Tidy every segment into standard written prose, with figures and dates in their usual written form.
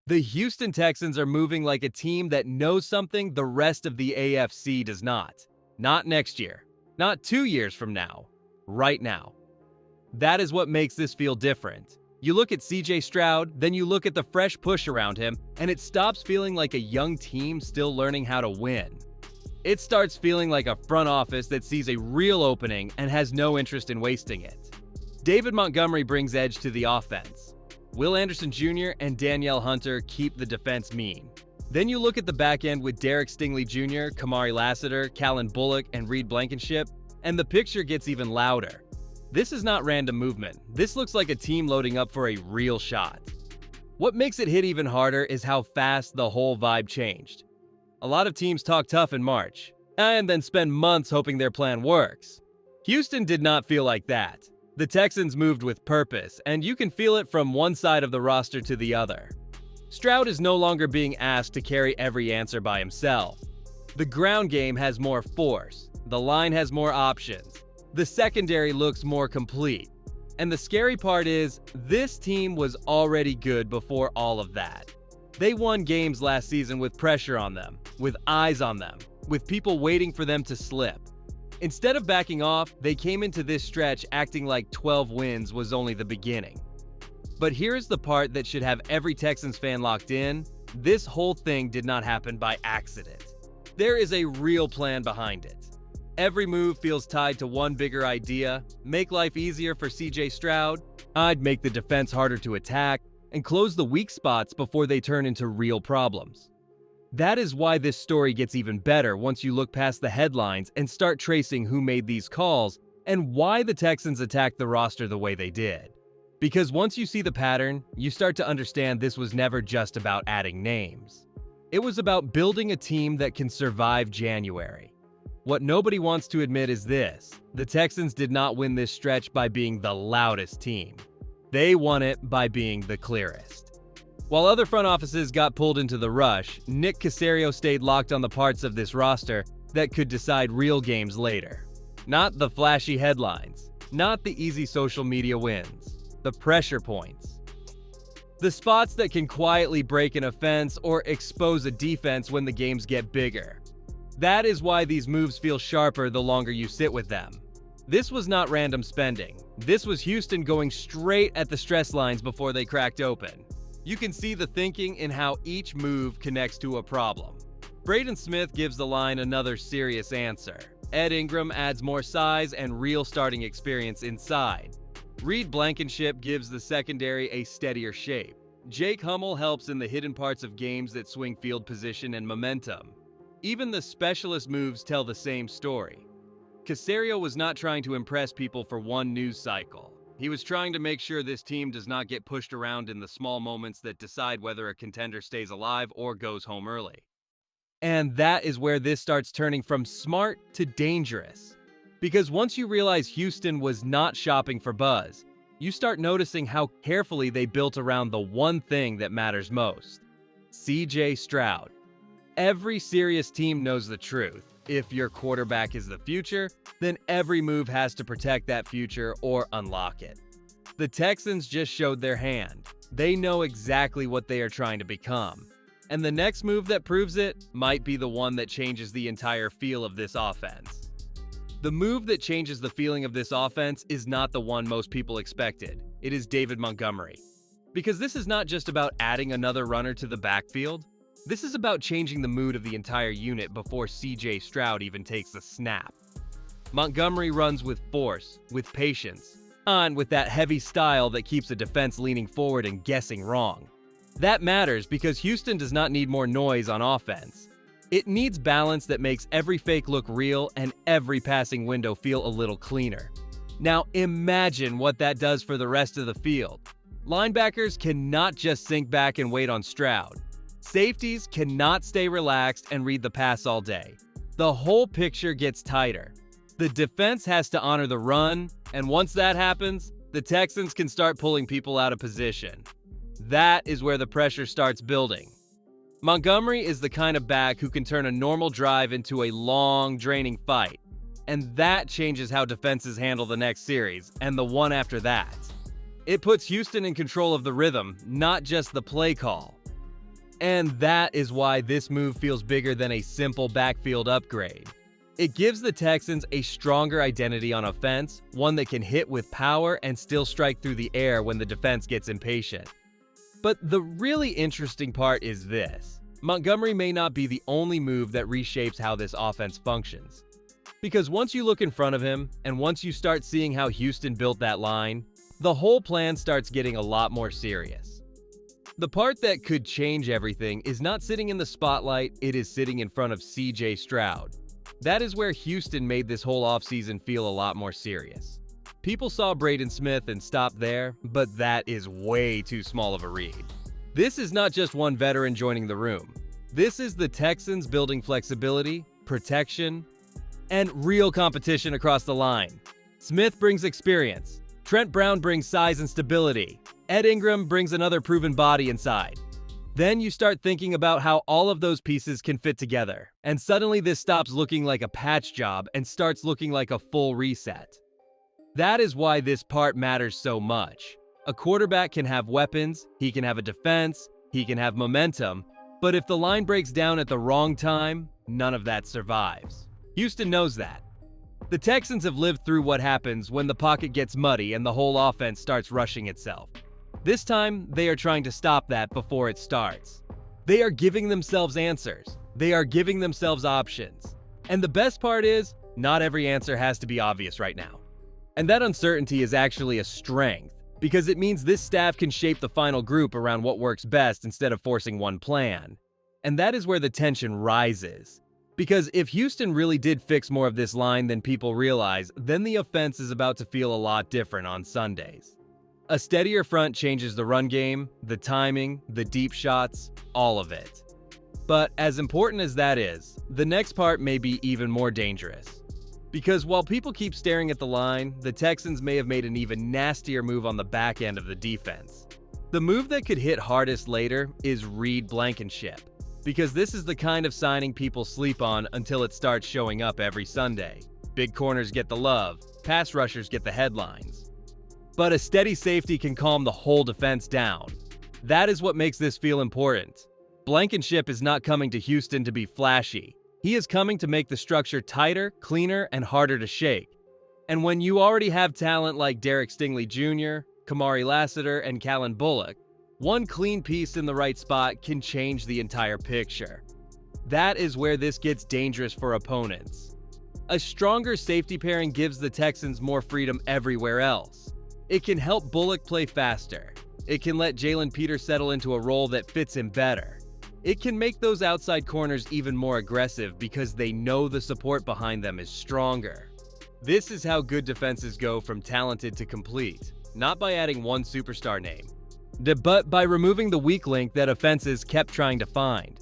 The Houston Texans are moving like a team that knows something the rest of the AFC does not. Not next year. Not 2 years from now. Right now. That is what makes this feel different. You look at CJ Stroud, then you look at the fresh push around him, and it stops feeling like a young team still learning how to win. It starts feeling like a front office that sees a real opening and has no interest in wasting it. David Montgomery brings edge to the offense. Will Anderson Jr. and Danielle Hunter keep the defense mean. Then you look at the back end with Derek Stingley Jr., Kamari Lassiter, Callan Bullock, and Reed Blankenship, and the picture gets even louder. This is not random movement. This looks like a team loading up for a real shot. What makes it hit even harder is how fast the whole vibe changed. A lot of teams talk tough in March, and then spend months hoping their plan works. Houston did not feel like that. The Texans moved with purpose, and you can feel it from one side of the roster to the other. Stroud is no longer being asked to carry every answer by himself. The ground game has more force. The line has more options. The secondary looks more complete. And the scary part is, this team was already good before all of that. They won games last season with pressure on them, with eyes on them, with people waiting for them to slip. Instead of backing off, they came into this stretch acting like 12 wins was only the beginning. But here's the part that should have every Texans fan locked in. This whole thing did not happen by accident. There is a real plan behind it. Every move feels tied to one bigger idea: make life easier for CJ Stroud, I'd make the defense harder to attack, and close the weak spots before they turn into real problems. That is why this story gets even better once you look past the headlines and start tracing who made these calls and why the Texans attacked the roster the way they did. Because once you see the pattern, you start to understand this was never just about adding names. It was about building a team that can survive January. What nobody wants to admit is this: the Texans did not win this stretch by being the loudest team. They won it by being the clearest. While other front offices got pulled into the rush, Nick Caserio stayed locked on the parts of this roster that could decide real games later. Not the flashy headlines, not the easy social media wins, the pressure points. The spots that can quietly break an offense or expose a defense when the games get bigger. That is why these moves feel sharper the longer you sit with them. This was not random spending. This was Houston going straight at the stress lines before they cracked open. You can see the thinking in how each move connects to a problem. Braden Smith gives the line another serious answer. Ed Ingram adds more size and real starting experience inside. Reed Blankenship gives the secondary a steadier shape. Jake Hummel helps in the hidden parts of games that swing field position and momentum. Even the specialist moves tell the same story. Caserio was not trying to impress people for one news cycle. He was trying to make sure this team does not get pushed around in the small moments that decide whether a contender stays alive or goes home early. And that is where this starts turning from smart to dangerous. Because once you realize Houston was not shopping for buzz, you start noticing how carefully they built around the one thing that matters most: CJ Stroud. Every serious team knows the truth. If your quarterback is the future, then every move has to protect that future or unlock it. The Texans just showed their hand. They know exactly what they are trying to become. And the next move that proves it might be the one that changes the entire feel of this offense. The move that changes the feeling of this offense is not the one most people expected. It is David Montgomery. Because this is not just about adding another runner to the backfield. This is about changing the mood of the entire unit before CJ Stroud even takes a snap. Montgomery runs with force, with patience, and with that heavy style that keeps the defense leaning forward and guessing wrong. That matters because Houston does not need more noise on offense. It needs balance that makes every fake look real and every passing window feel a little cleaner. Now imagine what that does for the rest of the field. Linebackers cannot just sink back and wait on Stroud. Safeties cannot stay relaxed and read the pass all day. The whole picture gets tighter. The defense has to honor the run, and once that happens, the Texans can start pulling people out of position. That is where the pressure starts building. Montgomery is the kind of back who can turn a normal drive into a long, draining fight, and that changes how defenses handle the next series and the one after that. It puts Houston in control of the rhythm, not just the play call. And that is why this move feels bigger than a simple backfield upgrade. It gives the Texans a stronger identity on offense, one that can hit with power and still strike through the air when the defense gets impatient. But the really interesting part is this. Montgomery may not be the only move that reshapes how this offense functions. Because once you look in front of him, and once you start seeing how Houston built that line, the whole plan starts getting a lot more serious. The part that could change everything is not sitting in the spotlight, it is sitting in front of CJ Stroud. That is where Houston made this whole offseason feel a lot more serious. People saw Braden Smith and stopped there, but that is way too small of a read. This is not just one veteran joining the room. This is the Texans building flexibility, protection, and real competition across the line. Smith brings experience. Trent Brown brings size and stability. Ed Ingram brings another proven body inside. Then you start thinking about how all of those pieces can fit together, and suddenly this stops looking like a patch job and starts looking like a full reset. That is why this part matters so much. A quarterback can have weapons, he can have a defense, he can have momentum, but if the line breaks down at the wrong time, none of that survives. Houston knows that. The Texans have lived through what happens when the pocket gets muddy and the whole offense starts rushing itself. This time, they are trying to stop that before it starts. They are giving themselves answers. They are giving themselves options. And the best part is, not every answer has to be obvious right now. And that uncertainty is actually a strength, because it means this staff can shape the final group around what works best instead of forcing one plan. And that is where the tension rises. Because if Houston really did fix more of this line than people realize, then the offense is about to feel a lot different on Sundays. A steadier front changes the run game, the timing, the deep shots, all of it. But as important as that is, the next part may be even more dangerous. Because while people keep staring at the line, the Texans may have made an even nastier move on the back end of the defense. The move that could hit hardest later is Reed Blankenship, because this is the kind of signing people sleep on until it starts showing up every Sunday. Big corners get the love, pass rushers get the headlines. But a steady safety can calm the whole defense down. That is what makes this feel important. Blankenship is not coming to Houston to be flashy. He is coming to make the structure tighter, cleaner, and harder to shake. And when you already have talent like Derek Stingley Jr., Kamari Lassiter, and Callan Bullock, one clean piece in the right spot can change the entire picture. That is where this gets dangerous for opponents. A stronger safety pairing gives the Texans more freedom everywhere else. It can help Bullock play faster. It can let Jalen Peters settle into a role that fits him better. It can make those outside corners even more aggressive because they know the support behind them is stronger. This is how good defenses go from talented to complete, not by adding one superstar name, but by removing the weak link that offenses kept trying to find.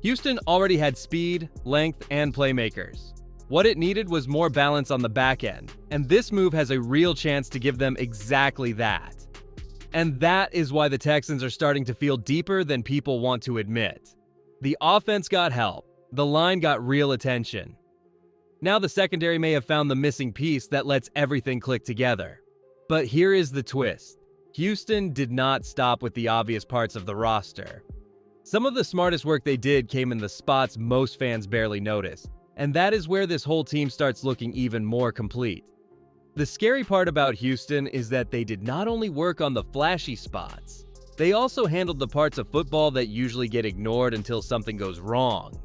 Houston already had speed, length, and playmakers. What it needed was more balance on the back end, and this move has a real chance to give them exactly that. And that is why the Texans are starting to feel deeper than people want to admit. The offense got help, the line got real attention. Now the secondary may have found the missing piece that lets everything click together. But here is the twist. Houston did not stop with the obvious parts of the roster. Some of the smartest work they did came in the spots most fans barely notice. And that is where this whole team starts looking even more complete. The scary part about Houston is that they did not only work on the flashy spots, they also handled the parts of football that usually get ignored until something goes wrong.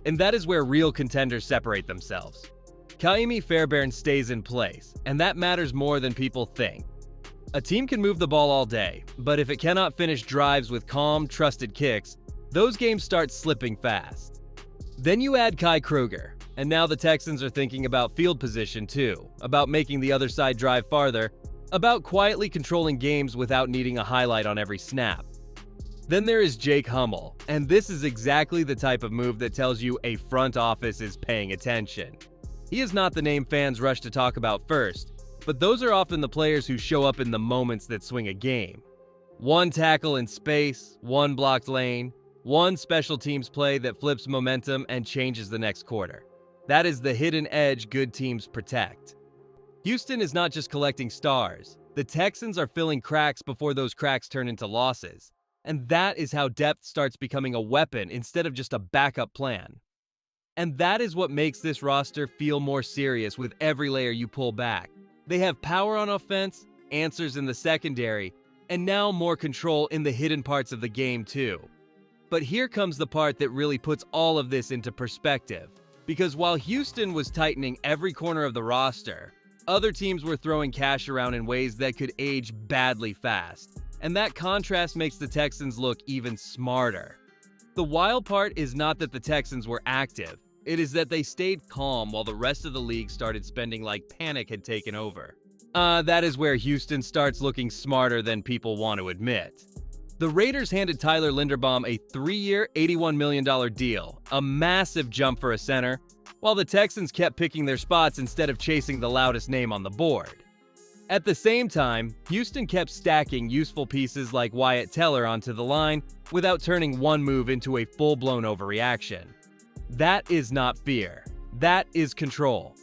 And that is where real contenders separate themselves. Kaimi Fairbairn stays in place, and that matters more than people think. A team can move the ball all day, but if it cannot finish drives with calm, trusted kicks, those games start slipping fast. Then you add Kai Kruger, and now the Texans are thinking about field position too, about making the other side drive farther, about quietly controlling games without needing a highlight on every snap. Then there is Jake Hummel, and this is exactly the type of move that tells you a front office is paying attention. He is not the name fans rush to talk about first, but those are often the players who show up in the moments that swing a game. One tackle in space, one blocked lane, one special teams play that flips momentum and changes the next quarter. That is the hidden edge good teams protect. Houston is not just collecting stars. The Texans are filling cracks before those cracks turn into losses. And that is how depth starts becoming a weapon instead of just a backup plan. And that is what makes this roster feel more serious with every layer you pull back. They have power on offense, answers in the secondary, and now more control in the hidden parts of the game too. But here comes the part that really puts all of this into perspective. Because while Houston was tightening every corner of the roster, other teams were throwing cash around in ways that could age badly fast. And that contrast makes the Texans look even smarter. The wild part is not that the Texans were active. It is that they stayed calm while the rest of the league started spending like panic had taken over. That is where Houston starts looking smarter than people want to admit. The Raiders handed Tyler Linderbaum a 3-year, $81 million deal, a massive jump for a center, while the Texans kept picking their spots instead of chasing the loudest name on the board. At the same time, Houston kept stacking useful pieces like Wyatt Teller onto the line without turning one move into a full-blown overreaction. That is not fear. That is control.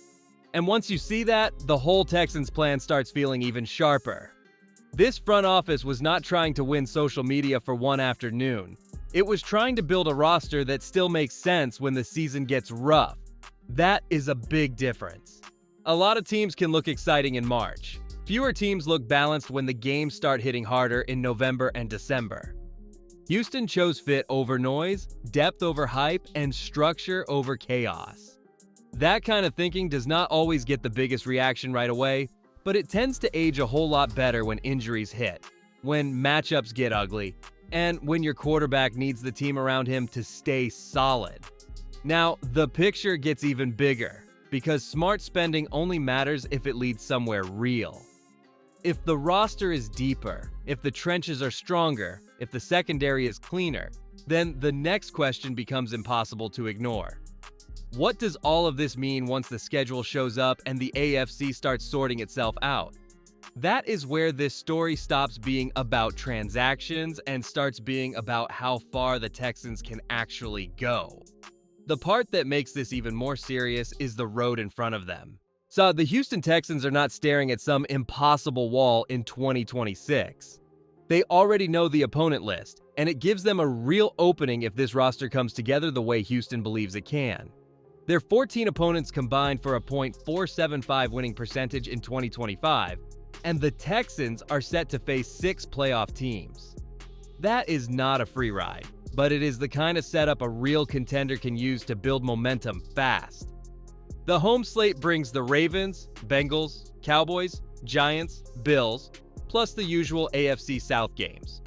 And once you see that, the whole Texans plan starts feeling even sharper. This front office was not trying to win social media for one afternoon. It was trying to build a roster that still makes sense when the season gets rough. That is a big difference. A lot of teams can look exciting in March. Fewer teams look balanced when the games start hitting harder in November and December. Houston chose fit over noise, depth over hype, and structure over chaos. That kind of thinking does not always get the biggest reaction right away, but it tends to age a whole lot better when injuries hit, when matchups get ugly, and when your quarterback needs the team around him to stay solid. Now, the picture gets even bigger, because smart spending only matters if it leads somewhere real. If the roster is deeper, if the trenches are stronger, if the secondary is cleaner, then the next question becomes impossible to ignore. What does all of this mean once the schedule shows up and the AFC starts sorting itself out? That is where this story stops being about transactions and starts being about how far the Texans can actually go. The part that makes this even more serious is the road in front of them. So the Houston Texans are not staring at some impossible wall in 2026. They already know the opponent list, and it gives them a real opening if this roster comes together the way Houston believes it can. Their 14 opponents combined for a .475 winning percentage in 2025, and the Texans are set to face 6 playoff teams. That is not a free ride, but it is the kind of setup a real contender can use to build momentum fast. The home slate brings the Ravens, Bengals, Cowboys, Giants, Bills, plus the usual AFC South games.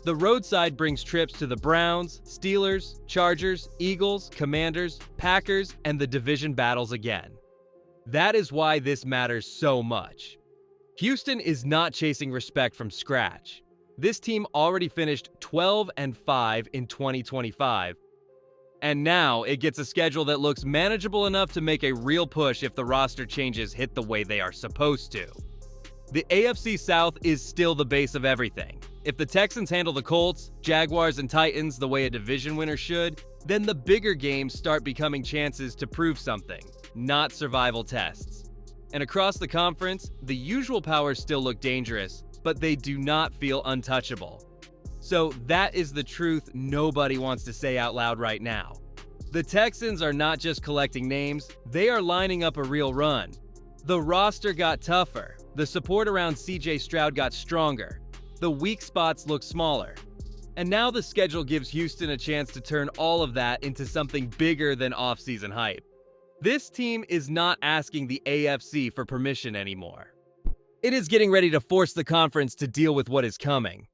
The road side brings trips to the Browns, Steelers, Chargers, Eagles, Commanders, Packers, and the division battles again. That is why this matters so much. Houston is not chasing respect from scratch. This team already finished 12-5 in 2025, and now it gets a schedule that looks manageable enough to make a real push if the roster changes hit the way they are supposed to. The AFC South is still the base of everything. If the Texans handle the Colts, Jaguars, and Titans the way a division winner should, then the bigger games start becoming chances to prove something, not survival tests. And across the conference, the usual powers still look dangerous, but they do not feel untouchable. So that is the truth nobody wants to say out loud right now. The Texans are not just collecting names, they are lining up a real run. The roster got tougher, the support around CJ Stroud got stronger, the weak spots look smaller. And now the schedule gives Houston a chance to turn all of that into something bigger than off-season hype. This team is not asking the AFC for permission anymore. It is getting ready to force the conference to deal with what is coming.